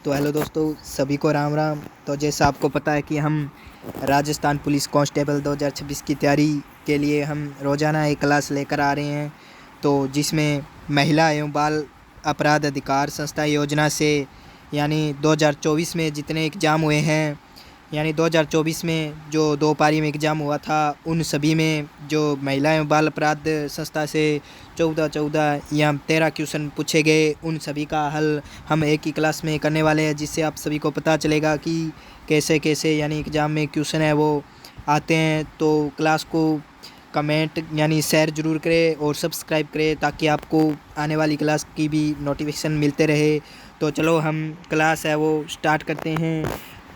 तो हेलो दोस्तों, सभी को राम राम। तो जैसा आपको पता है कि हम राजस्थान पुलिस कांस्टेबल 2026 की तैयारी के लिए हम रोज़ाना एक क्लास लेकर आ रहे हैं। तो जिसमें महिला एवं बाल अपराध अधिकार संस्था योजना से यानी 2024 में जितने एग्ज़ाम हुए हैं, यानी 2024 में जो 2 पारी में एग्ज़ाम हुआ था, उन सभी में जो महिला एवं बाल अपराध संस्था से 14 या 13 क्वेश्चन पूछे गए, उन सभी का हल हम एक ही क्लास में करने वाले हैं, जिससे आप सभी को पता चलेगा कि कैसे कैसे यानी एग्ज़ाम में क्वेश्चन है वो आते हैं। तो क्लास को कमेंट यानी शेयर ज़रूर करें और सब्सक्राइब करें ताकि आपको आने वाली क्लास की भी नोटिफिकेशन मिलते रहे। तो चलो हम क्लास है वो स्टार्ट करते हैं।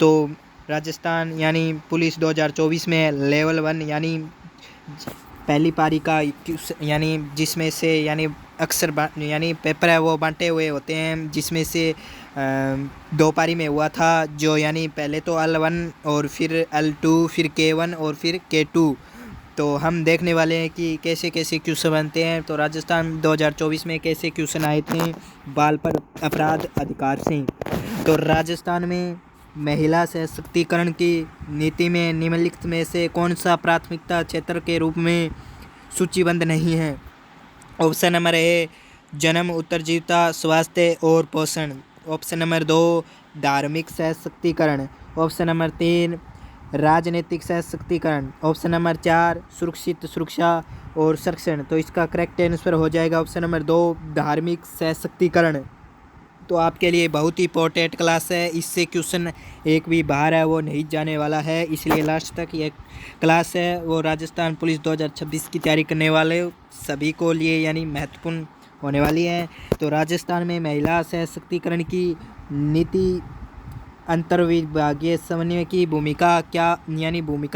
तो राजस्थान यानी पुलिस 2024 में लेवल 1 यानी पहली पारी का यानी जिसमें से यानी अक्सर यानी पेपर है वो बांटे हुए होते हैं, जिसमें से 2 पारी में हुआ था, जो यानी पहले तो L1 और फिर L2 फिर K1 और फिर K2। तो हम देखने वाले हैं कि कैसे कैसे क्वेश्चन बनते हैं। तो राजस्थान 2024 में कैसे क्वेश्चन आए थे बाल पर अपराध अधिकार से। तो राजस्थान में महिला सशक्तिकरण की नीति में निम्नलिखित में से कौन सा प्राथमिकता क्षेत्र के रूप में सूचीबद्ध नहीं है। ऑप्शन नंबर ए जन्म, उत्तरजीविता, स्वास्थ्य और पोषण। ऑप्शन नंबर 2 धार्मिक सशक्तिकरण। ऑप्शन नंबर 3 राजनीतिक सशक्तिकरण। ऑप्शन नंबर 4 सुरक्षित सुरक्षा और संरक्षण। तो इसका करेक्ट आंसर हो जाएगा ऑप्शन नंबर 2 धार्मिक सशक्तिकरण। तो आपके लिए बहुत ही इंपॉर्टेंट क्लास है, इससे क्वेश्चन एक भी बाहर है वो नहीं जाने वाला है, इसलिए लास्ट तक ये क्लास है वो राजस्थान पुलिस 2026 की तैयारी करने वाले सभी को लिए यानी महत्वपूर्ण होने वाली है। तो राजस्थान में महिला सशक्तिकरण की नीति अंतर्विभागीय समन्वय की भूमिका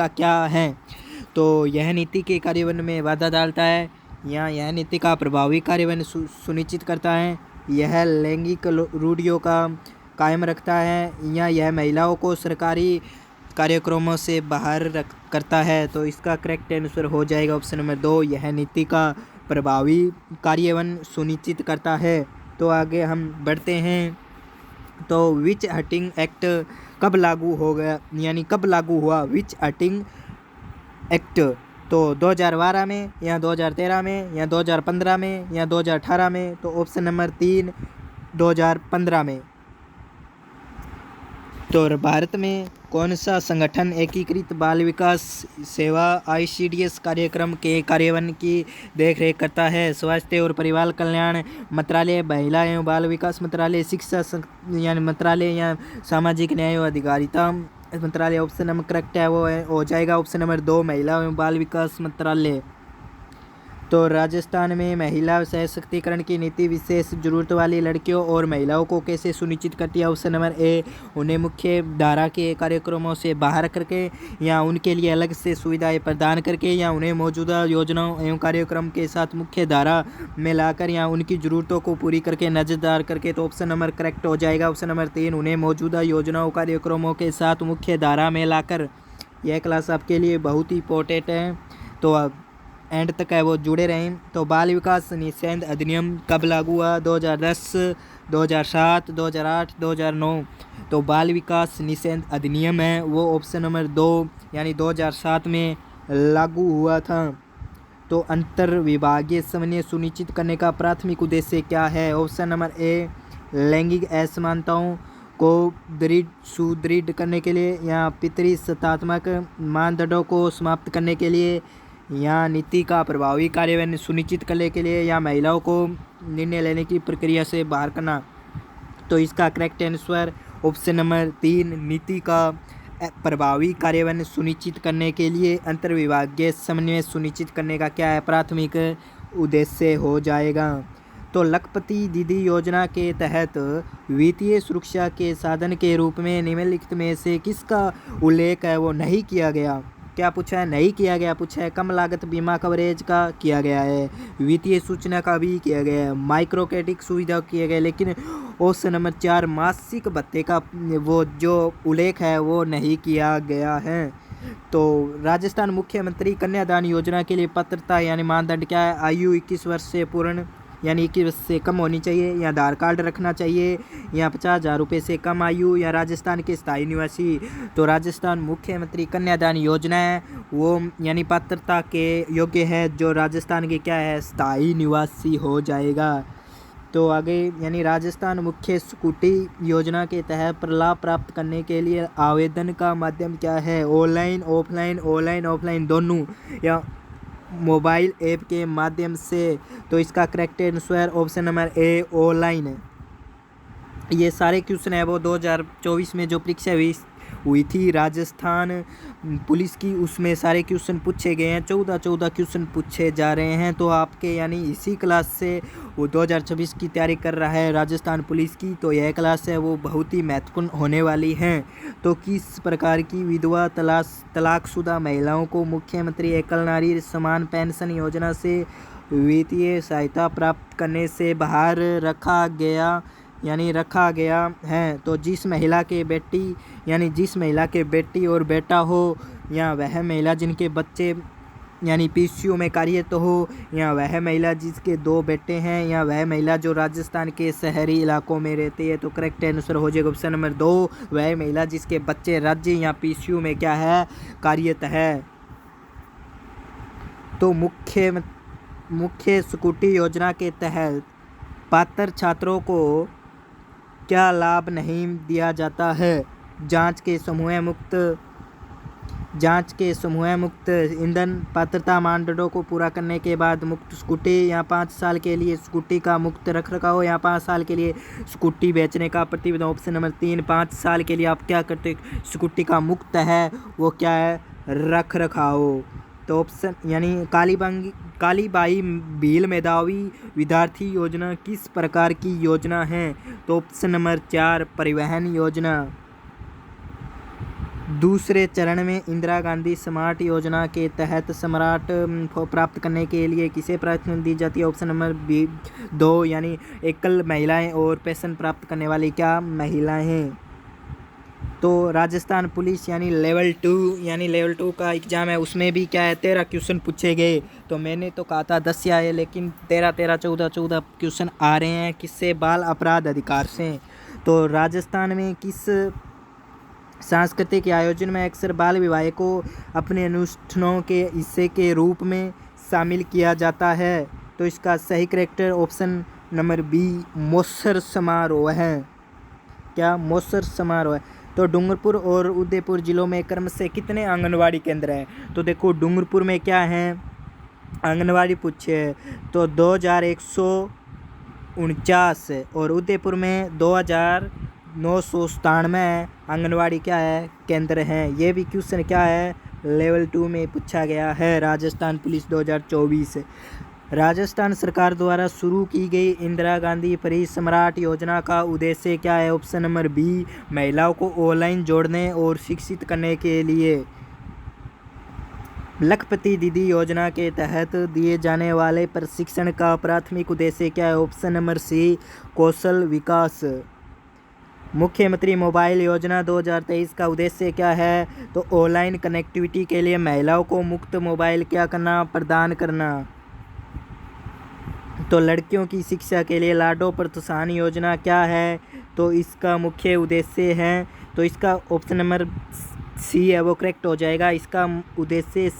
क्या है। तो यह नीति के कार्यान्वयन में बाधा डालता है या यह नीति का प्रभावी कार्यान्वयन सुनिश्चित करता है, यह लैंगिक रूढ़ियों का कायम रखता है, या यह महिलाओं को सरकारी कार्यक्रमों से बाहर करता है। तो इसका करेक्ट आंसर हो जाएगा ऑप्शन नंबर 2 यह नीति का प्रभावी कार्यान्वयन सुनिश्चित करता है। तो आगे हम बढ़ते हैं। तो विच हंटिंग एक्ट कब लागू हो गया यानी कब लागू हुआ विच हंटिंग एक्ट। तो 2012 में या 2013 में या 2015 में या 2018 में। तो ऑप्शन नंबर 3 2015 में। तो भारत में कौन सा संगठन एकीकृत बाल विकास सेवा ICDS कार्यक्रम के कार्यान्वयन की देखरेख करता है। स्वास्थ्य और परिवार कल्याण मंत्रालय, महिला एवं बाल विकास मंत्रालय, शिक्षा यानी मंत्रालय या सामाजिक न्याय और अधिकारिता मंत्रालय। ऑप्शन नंबर करेक्ट है वो हो जाएगा ऑप्शन नंबर 2 महिला एवं बाल विकास मंत्रालय। तो राजस्थान में महिला सशक्तिकरण की नीति विशेष जरूरत वाली लड़कियों और महिलाओं को कैसे सुनिश्चित करती है। ऑप्शन नंबर ए उन्हें मुख्य धारा के कार्यक्रमों से बाहर करके या उनके लिए अलग से सुविधाएं प्रदान करके या उन्हें मौजूदा योजनाओं एवं कार्यक्रम के साथ मुख्य धारा में लाकर या उनकी ज़रूरतों को पूरी करके नजरदार करके। तो ऑप्शन नंबर करेक्ट हो जाएगा ऑप्शन नंबर 3 उन्हें मौजूदा योजनाओं कार्यक्रमों के साथ मुख्य धारा में लाकर। यह क्लास आपके लिए बहुत ही इंपॉर्टेंट है, तो एंड तक है वो जुड़े रहें। तो बाल विकास निषेध अधिनियम कब लागू हुआ। 2010, 2007, 2008, 2009। तो बाल विकास निषेध अधिनियम है वो ऑप्शन नंबर 2 यानी 2007 में लागू हुआ था। तो अंतर विभागीय समन्वय सुनिश्चित करने का प्राथमिक उद्देश्य क्या है। ऑप्शन नंबर ए लैंगिक असमानताओं को सुदृढ़ करने के लिए या पितृसत्तात्मक मानदंडों को समाप्त करने के लिए या नीति का प्रभावी कार्यान्वयन सुनिश्चित करने के लिए या महिलाओं को निर्णय लेने की प्रक्रिया से बाहर करना। तो इसका करेक्ट आंसर ऑप्शन नंबर 3 नीति का प्रभावी कार्यान्वयन सुनिश्चित करने के लिए अंतर्विभागीय समन्वय सुनिश्चित करने का क्या है प्राथमिक उद्देश्य हो जाएगा। तो लखपति दीदी योजना के तहत वित्तीय सुरक्षा के साधन के रूप में निम्नलिखित में से किसका उल्लेख है वो नहीं किया गया। क्या पूछा है, नहीं किया गया पूछा है। कम लागत बीमा कवरेज का किया गया है, वित्तीय सूचना का भी किया गया है, माइक्रो क्रेडिट सुविधा किया गया, लेकिन ऑप्शन नंबर 4 मासिक भत्ते का वो जो उल्लेख है वो नहीं किया गया है। तो राजस्थान मुख्यमंत्री कन्यादान योजना के लिए पात्रता यानी मानदंड क्या है। आयु 21 वर्ष से पूर्ण यानी 21 वर्ष से कम होनी चाहिए, या आधार कार्ड रखना चाहिए, या 50,000 रुपये से कम आयु, या राजस्थान के स्थायी निवासी। तो राजस्थान मुख्यमंत्री कन्यादान योजना है वो यानी पात्रता के योग्य है जो राजस्थान के क्या है स्थायी निवासी हो जाएगा। तो आगे यानी राजस्थान मुख्य स्कूटी योजना के तहत लाभ प्राप्त करने के लिए आवेदन का माध्यम क्या है, ऑनलाइन ऑफलाइन दोनों, या मोबाइल ऐप के माध्यम से। तो इसका correct answer option number A online है। ये सारे क्वेश्चन है वो 2024 में जो परीक्षा हुई थी राजस्थान पुलिस की, उसमें सारे क्वेश्चन पूछे गए हैं। 14 क्वेश्चन पूछे जा रहे हैं। तो आपके यानी इसी क्लास से वो 2026 की तैयारी कर रहा है राजस्थान पुलिस की, तो यह क्लास है वो बहुत ही महत्वपूर्ण होने वाली है। तो किस प्रकार की विधवा तलाकशुदा महिलाओं को मुख्यमंत्री एकल नारी समान पेंशन योजना से वित्तीय सहायता प्राप्त करने से बाहर रखा गया है। तो जिस महिला के बेटी और बेटा हो, या वह महिला जिनके बच्चे यानी पीसीयू में कार्यरत हो, या वह महिला जिसके 2 बेटे हैं, या वह महिला जो राजस्थान के शहरी इलाकों में रहती है। तो करेक्ट आंसर हो जाएगा ऑप्शन नंबर 2, वह महिला जिसके बच्चे राज्य या पीसीयू में क्या है कार्यरत है। तो मुख्य स्कूटी योजना के तहत पात्र छात्रों को क्या लाभ नहीं दिया जाता है, जांच के समूह मुक्त ईंधन पात्रता मानदंडों को पूरा करने के बाद मुक्त स्कूटी, या 5 साल के लिए स्कूटी का मुक्त रखरखाव, या 5 साल के लिए स्कूटी बेचने का प्रतिबंध। ऑप्शन नंबर 3, 5 साल के लिए आप क्या करते स्कूटी का मुक्त है वो क्या है रखरखाव। तो ऑप्शन यानी कालीबाई भील मेधावी विद्यार्थी योजना किस प्रकार की योजना है। तो ऑप्शन नंबर 4, परिवहन योजना। दूसरे चरण में इंदिरा गांधी स्मार्ट योजना के तहत स्मार्ट प्राप्त करने के लिए किसे प्राथमिकता दी जाती है। ऑप्शन नंबर 2 यानी एकल महिलाएं और पेंशन प्राप्त करने वाली क्या महिलाएं हैं। तो राजस्थान पुलिस यानी लेवल 2 का एग्ज़ाम है, उसमें भी क्या है 13 क्वेश्चन पूछे गए। तो मैंने तो कहा था 10 आए, लेकिन 14 क्वेश्चन आ रहे हैं किससे, बाल अपराध अधिकार से। तो राजस्थान में किस सांस्कृतिक आयोजन में अक्सर बाल विवाह को अपने अनुष्ठानों के हिस्से के रूप में शामिल किया जाता है। तो इसका सही करेक्टर ऑप्शन नंबर बी मौसर समारोह है। क्या मौसर समारोह है। तो डूंगरपुर और उदयपुर जिलों में क्रम से कितने आंगनवाड़ी केंद्र हैं। तो देखो डूंगरपुर में क्या है आंगनवाड़ी पूछे तो 2149 और उदयपुर में 2997 आंगनवाड़ी क्या है केंद्र हैं। ये भी क्वेश्चन क्या है लेवल 2 में पूछा गया है राजस्थान पुलिस 2024। राजस्थान सरकार द्वारा शुरू की गई इंदिरा गांधी परिसम्राट योजना का उद्देश्य क्या है। ऑप्शन नंबर बी महिलाओं को ऑनलाइन जोड़ने और शिक्षित करने के लिए। लखपति दीदी योजना के तहत दिए जाने वाले प्रशिक्षण का प्राथमिक उद्देश्य क्या है। ऑप्शन नंबर सी कौशल विकास। मुख्यमंत्री मोबाइल योजना 2023 का उद्देश्य क्या है। तो ऑनलाइन कनेक्टिविटी के लिए महिलाओं को मुफ्त मोबाइल क्या करना प्रदान करना। तो लड़कियों की शिक्षा के लिए लाडो प्रोत्साहन योजना क्या है। तो इसका मुख्य उद्देश्य है तो इसका ऑप्शन नंबर सी है वो करेक्ट हो जाएगा। इसका उद्देश्य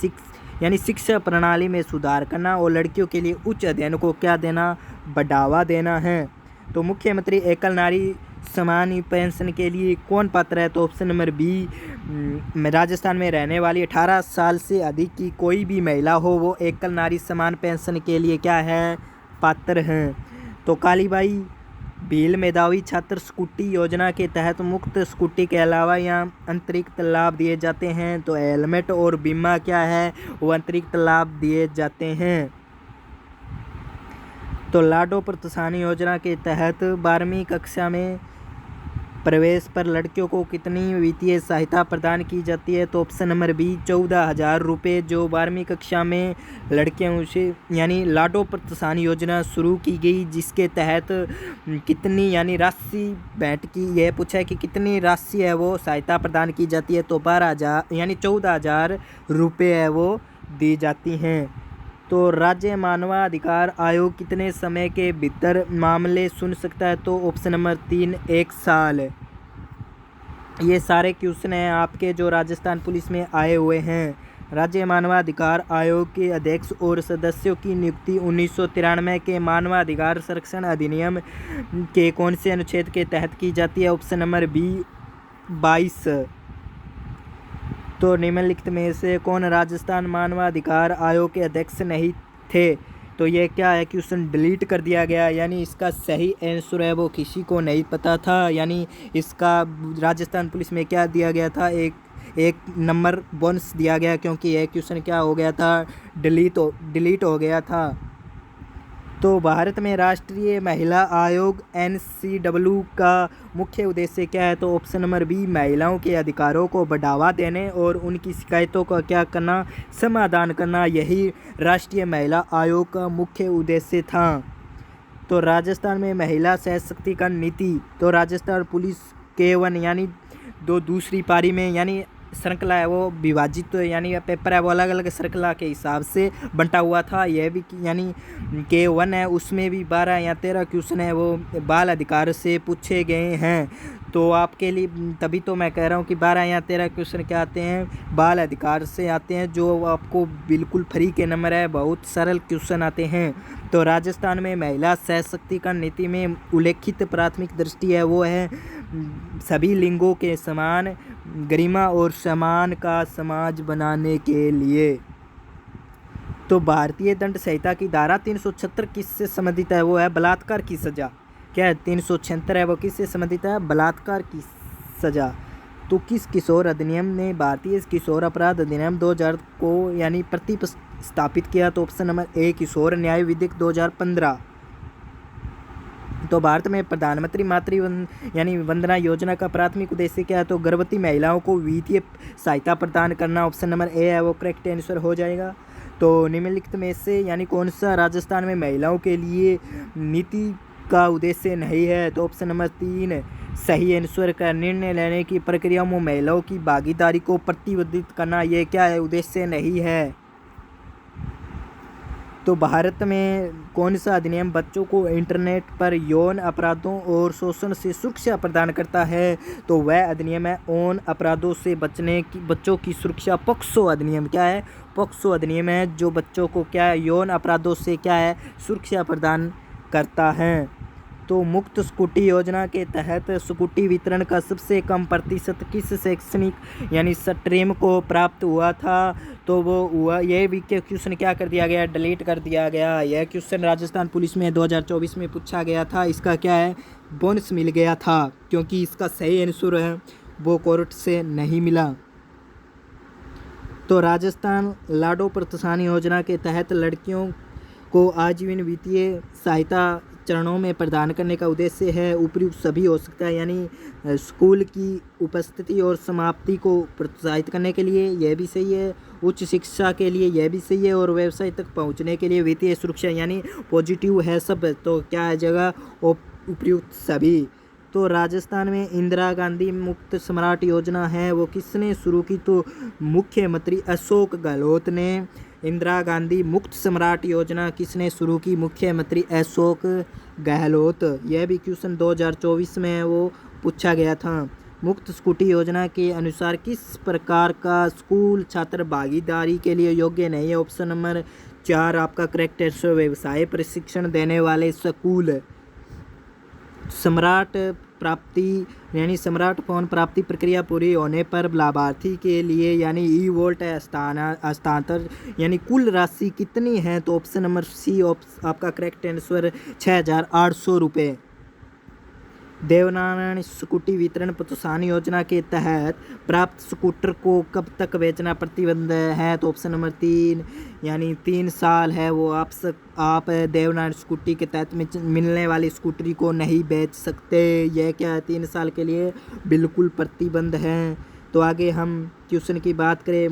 शिक्षा प्रणाली में सुधार करना और लड़कियों के लिए उच्च अध्ययन को क्या देना बढ़ावा देना है। तो मुख्यमंत्री एकल नारी समान पेंशन के लिए कौन पात्र है। तो ऑप्शन नंबर बी राजस्थान में रहने वाली 18 साल से अधिक की कोई भी महिला हो वो एकल नारी समान पेंशन के लिए क्या है पात्र हैं। तो कालीबाई भील मेधावी छात्र स्कूटी योजना के तहत मुक्त स्कूटी के अलावा यहाँ अतिरिक्त लाभ दिए जाते हैं। तो हेलमेट और बीमा क्या है वो अतिरिक्त लाभ दिए जाते हैं। तो लाडो प्रोत्साहन योजना के तहत 12वीं कक्षा में प्रवेश पर लड़कियों को कितनी वित्तीय सहायता प्रदान की जाती है। तो ऑप्शन नंबर बी 14,000 रुपये जो 12वीं कक्षा में लड़कियों से यानी लाडो प्रोत्साहन योजना शुरू की गई जिसके तहत कितनी यानी राशि भेंट की यह पूछा है कि कितनी राशि है वो सहायता प्रदान की जाती है। तो 12,000 यानी 14,000 रुपये है वो दी जाती हैं। तो राज्य मानवाधिकार आयोग कितने समय के भीतर मामले सुन सकता है? तो ऑप्शन नंबर 3 1 साल। ये सारे क्वेश्चन हैं आपके जो राजस्थान पुलिस में आए हुए हैं। राज्य मानवाधिकार आयोग के अध्यक्ष और सदस्यों की नियुक्ति 1993 के मानवाधिकार संरक्षण अधिनियम के कौन से अनुच्छेद के तहत की जाती है? Option number B 22। तो निम्नलिखित में से कौन राजस्थान मानवाधिकार आयोग के अध्यक्ष नहीं थे? तो ये क्या है, क्वेश्चन डिलीट कर दिया गया, यानी इसका सही आंसर है वो किसी को नहीं पता था। यानी इसका राजस्थान पुलिस में क्या दिया गया था, एक नंबर बोनस दिया गया, क्योंकि यह क्वेश्चन क्या हो गया था, डिलीट हो गया था। तो भारत में राष्ट्रीय महिला आयोग NCW का मुख्य उद्देश्य क्या है? तो ऑप्शन नंबर बी महिलाओं के अधिकारों को बढ़ावा देने और उनकी शिकायतों का क्या करना, समाधान करना, यही राष्ट्रीय महिला आयोग का मुख्य उद्देश्य था। तो राजस्थान में महिला सशक्तिकरण नीति, तो राजस्थान पुलिस K1 यानी दूसरी पारी में, यानी श्रृंखला है वो विभाजित, तो यानी पेपर है वो अलग अलग श्रृंखला के हिसाब से बंटा हुआ था। यह भी यानी K1 है, उसमें भी 12 या 13 क्वेश्चन है वो बाल अधिकार से पूछे गए हैं। तो आपके लिए तभी तो मैं कह रहा हूँ कि 12 या 13 क्वेश्चन क्या आते हैं, बाल अधिकार से आते हैं, जो आपको बिल्कुल फ्री के नंबर है, बहुत सरल क्वेश्चन आते हैं। तो राजस्थान में महिला सशक्तिकरण नीति में उल्लेखित प्राथमिक दृष्टि है वो है सभी लिंगों के समान गरिमा और सम्मान का समाज बनाने के लिए। तो भारतीय दंड संहिता की धारा 376 किससे संबंधित है? वो है बलात्कार की सजा। क्या है 376 है वो किससे संबंधित है? बलात्कार की सजा। तो किस किशोर अधिनियम ने भारतीय किशोर अपराध अधिनियम 2000 को यानी प्रतिस्थापित किया? तो ऑप्शन नंबर ए किशोर न्याय विधेयक 2015। तो भारत में प्रधानमंत्री मातृ यानी वंदना योजना का प्राथमिक उद्देश्य क्या है? तो गर्भवती महिलाओं को वित्तीय सहायता प्रदान करना। ऑप्शन नंबर ए है वो करेक्ट आंसर हो जाएगा। तो निम्नलिखित में से यानी कौन सा राजस्थान में महिलाओं के लिए नीति का उद्देश्य नहीं है? तो ऑप्शन नंबर 3 सही आंसर का निर्णय लेने की प्रक्रिया में महिलाओं की भागीदारी को प्रतिबंधित करना, ये क्या है, उद्देश्य नहीं है। तो भारत में कौन सा अधिनियम बच्चों को इंटरनेट पर यौन अपराधों और शोषण से सुरक्षा प्रदान करता है? तो वह अधिनियम है यौन अपराधों से बच्चों की सुरक्षा पॉक्सो अधिनियम। क्या है? पॉक्सो अधिनियम है जो बच्चों को क्या है, यौन अपराधों से क्या है, सुरक्षा प्रदान करता है। तो मुफ्त स्कूटी योजना के तहत स्कूटी वितरण का सबसे कम प्रतिशत किस शैक्षणिक यानी स्ट्रीम को प्राप्त हुआ था? तो वो हुआ, यह भी क्वेश्चन क्या कर दिया गया, डिलीट कर दिया गया। यह क्वेश्चन राजस्थान पुलिस में 2024 में पूछा गया था। इसका क्या है, बोनस मिल गया था, क्योंकि इसका सही आंसर है वो कोर्ट से नहीं मिला। तो राजस्थान लाडो प्रोत्साहन योजना के तहत लड़कियों को आजीवन वित्तीय सहायता चरणों में प्रदान करने का उद्देश्य है उपयुक्त सभी हो सकता है, यानी स्कूल की उपस्थिति और समाप्ति को प्रोत्साहित करने के लिए, यह भी सही है, उच्च शिक्षा के लिए यह भी सही है, और व्यवसाय तक पहुंचने के लिए वित्तीय सुरक्षा, यानी पॉजिटिव है सब। तो क्या है जगह उपयुक्त सभी। तो राजस्थान में इंदिरा गांधी मुक्त सम्राट योजना है वो किसने शुरू की? तो मुख्यमंत्री अशोक गहलोत ने इंदिरा गांधी मुक्त सम्राट योजना किसने शुरू की? मुख्यमंत्री अशोक गहलोत। यह भी क्वेश्चन 2024 में वो पूछा गया था। मुक्त स्कूटी योजना के अनुसार किस प्रकार का स्कूल छात्र भागीदारी के लिए योग्य नहीं है? ऑप्शन नंबर 4 आपका करेक्ट आंसर व्यवसाय प्रशिक्षण देने वाले स्कूल। सम्राट प्राप्ति यानी स्मार्ट फोन प्राप्ति प्रक्रिया पूरी होने पर लाभार्थी के लिए यानी ई-वॉलेट हस्तांतरण यानी कुल राशि कितनी है? तो ऑप्शन नंबर सी आपका करेक्ट आंसर 6,800 रुपये। देवनारायण स्कूटी वितरण प्रोत्साहन योजना के तहत प्राप्त स्कूटर को कब तक बेचना प्रतिबंध है? तो ऑप्शन नंबर 3 यानी 3 साल है वो आप देवनारायण स्कूटी के तहत मिलने वाली स्कूटरी को नहीं बेच सकते। यह क्या है, 3 साल के लिए बिल्कुल प्रतिबंध है। तो आगे हम क्वेश्चन की बात करें,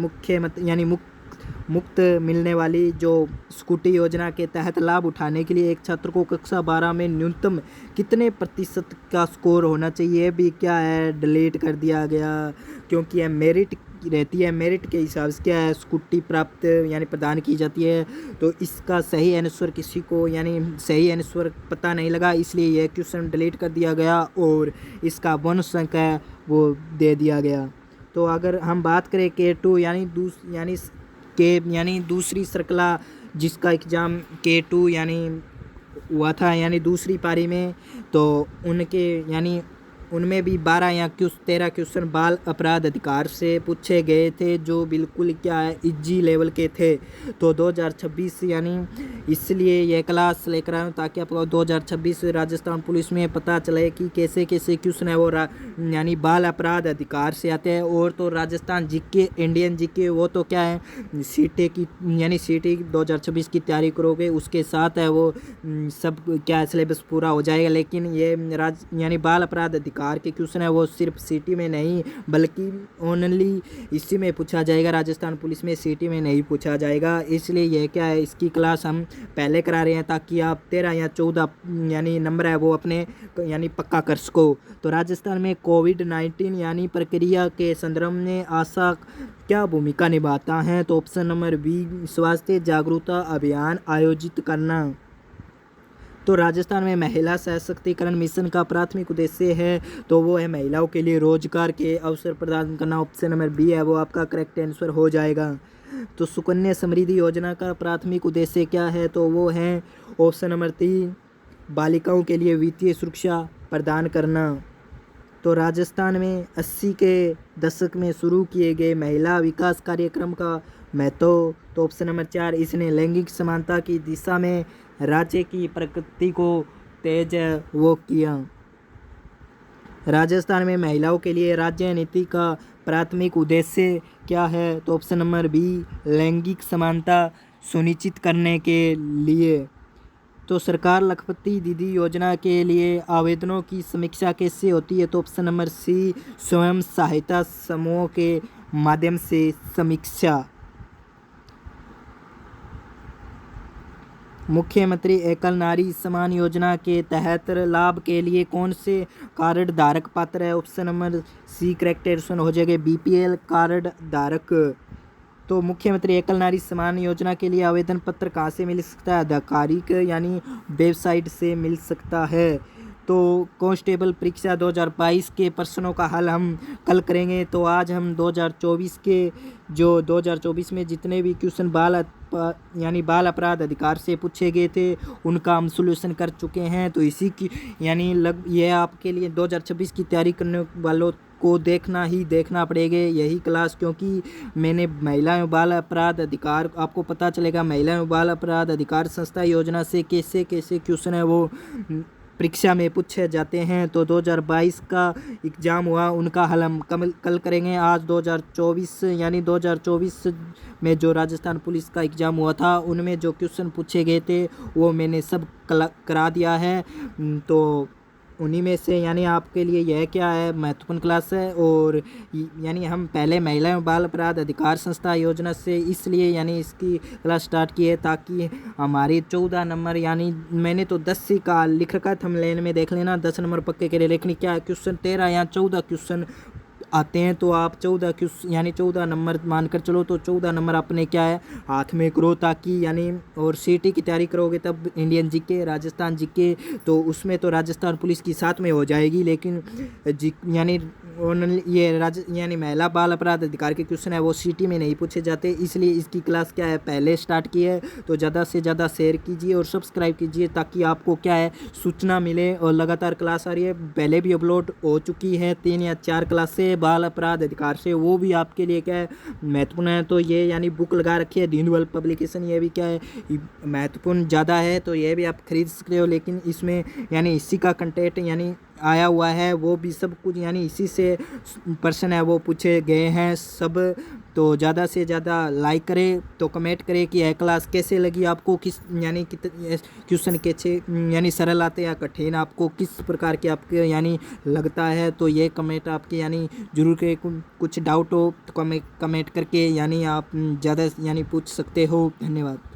मुफ्त मिलने वाली जो स्कूटी योजना के तहत लाभ उठाने के लिए एक छात्र को कक्षा 12 में न्यूनतम कितने प्रतिशत का स्कोर होना चाहिए भी क्या है डिलीट कर दिया गया, क्योंकि यह मेरिट रहती है, मेरिट के हिसाब से क्या है स्कूटी प्राप्त यानी प्रदान की जाती है। तो इसका सही आंसर किसी को यानी सही आंसर पता नहीं लगा, इसलिए यह क्वेश्चन डिलीट कर दिया गया और इसका बोनस अंक है वो दे दिया गया। तो अगर हम बात करें K2 यानी दूसरी श्रृंखला जिसका एग्ज़ाम K2 यानी हुआ था यानी दूसरी पारी में, तो उनके यानी उनमें भी 12 या 13 क्वेश्चन बाल अपराध अधिकार से पूछे गए थे जो बिल्कुल क्या है इजी लेवल के थे। तो 2026 यानी इसलिए यह क्लास लेकर आया हूँ ताकि आपको 2026 राजस्थान पुलिस में पता चले कि कैसे कैसे क्वेश्चन है वो यानी बाल अपराध अधिकार से आते हैं। और तो राजस्थान जीके इंडियन जीके वो तो क्या है सीटी की यानी सीटी 2026 की तैयारी करोगे उसके साथ है वो सब क्या सिलेबस पूरा हो जाएगा। लेकिन ये यानी बाल अपराध अधिकार के क्वेश्चन है वो सिर्फ सिटी में नहीं बल्कि ओनली इसी में पूछा जाएगा, राजस्थान पुलिस में सिटी में नहीं पूछा जाएगा। इसलिए यह क्या है इसकी क्लास हम पहले करा रहे हैं ताकि आप 13 या 14 यानी नंबर है वो अपने यानी पक्का कर सको। तो राजस्थान में कोविड-19 यानी प्रक्रिया के संदर्भ में आशा क्या भूमिका निभाता है, तो ऑप्शन नंबर बी स्वास्थ्य जागरूकता अभियान आयोजित करना। तो राजस्थान में महिला सशक्तिकरण मिशन का प्राथमिक उद्देश्य है तो वो है महिलाओं के लिए रोजगार के अवसर प्रदान करना, ऑप्शन नंबर बी है वो आपका करेक्ट आंसर हो जाएगा। तो सुकन्या समृद्धि योजना का प्राथमिक उद्देश्य क्या है, तो वो है ऑप्शन नंबर 3 बालिकाओं के लिए वित्तीय सुरक्षा प्रदान करना। तो राजस्थान में 80 के दशक में शुरू किए गए महिला विकास कार्यक्रम का महत्व, तो ऑप्शन नंबर 4 इसने लैंगिक समानता की दिशा में राज्य की प्रगति को तेज वो किया। राजस्थान में महिलाओं के लिए राज्य नीति का प्राथमिक उद्देश्य क्या है, तो ऑप्शन नंबर बी लैंगिक समानता सुनिश्चित करने के लिए। तो सरकार लखपति दीदी योजना के लिए आवेदनों की समीक्षा कैसे होती है, तो ऑप्शन नंबर सी स्वयं सहायता समूहों के माध्यम से समीक्षा। मुख्यमंत्री एकल नारी सम्मान योजना के तहत लाभ के लिए कौन से कार्ड धारक पात्र है, option number C correct answer हो जाएगा BPL कार्ड धारक। तो मुख्यमंत्री एकल नारी सम्मान योजना के लिए आवेदन पत्र कहाँ से मिल सकता है, आधिकारिक यानी वेबसाइट से मिल सकता है। तो कांस्टेबल परीक्षा 2022 के प्रश्नों का हल हम कल करेंगे। तो आज हम 2024 में जितने भी क्वेश्चन बाल अपराध अधिकार से पूछे गए थे उनका हम सोल्यूशन कर चुके हैं। तो इसी की यानी ये आपके लिए 2026 की तैयारी करने वालों को देखना पड़ेगा यही क्लास, क्योंकि मैंने महिला एवं बाल अपराध अधिकार आपको पता चलेगा महिला एवं बाल अपराध अधिकार संस्था योजना से कैसे कैसे क्वेश्चन है वो परीक्षा में पूछे जाते हैं। तो 2022 का एग्ज़ाम हुआ उनका हल हम कल करेंगे। आज 2024 में जो राजस्थान पुलिस का एग्ज़ाम हुआ था उनमें जो क्वेश्चन पूछे गए थे वो मैंने सब करा दिया है। तो उन्हीं में से यानी आपके लिए यह क्या है महत्वपूर्ण क्लास है। और यानी हम पहले महिला एवं बाल अपराध अधिकार संस्था योजना से इसलिए यानी इसकी क्लास स्टार्ट की है ताकि हमारी 14 नंबर यानी मैंने तो 10 का लिख रखा है थंबनेल में देख लेना 10 नंबर पक्के के लिए, लेकिन क्या क्वेश्चन 13 या 14 क्वेश्चन आते हैं तो आप 14 नंबर मानकर चलो। तो 14 नंबर अपने क्या है हाथ में करो ताकि यानी और सीटी की तैयारी करोगे तब इंडियन जीके राजस्थान जीके तो उसमें तो राजस्थान पुलिस की साथ में हो जाएगी। लेकिन यानी यानी महिला बाल अपराध अधिकार के क्वेश्चन है वो सीटी में नहीं पूछे जाते, इसलिए इसकी क्लास क्या है पहले स्टार्ट की है। तो ज़्यादा से ज़्यादा शेयर कीजिए और सब्सक्राइब कीजिए ताकि आपको क्या है सूचना मिले। और लगातार क्लास आ रही है, पहले भी अपलोड हो चुकी है 3 या 4 क्लास से बाल अपराध अधिकार से, वो भी आपके लिए क्या है महत्वपूर्ण है। तो ये यानी बुक लगा रखी है दीनदयाल पब्लिकेशन, ये भी क्या है महत्वपूर्ण ज़्यादा है तो ये भी आप खरीद सकते हो। लेकिन इसमें यानी इसी का कंटेंट यानी आया हुआ है वो भी सब कुछ यानी इसी से प्रश्न है वो पूछे गए हैं सब। तो ज़्यादा से ज़्यादा लाइक करें, तो कमेंट करें कि यह क्लास कैसे लगी आपको, किस यानी क्वेश्चन कैसे यानी सरल आते या कठिन, आपको किस प्रकार के आपके यानी लगता है। तो ये कमेंट आपके यानी जरूर करें। कुछ डाउट हो तो कमेंट करके यानी आप ज़्यादा यानी पूछ सकते हो। धन्यवाद।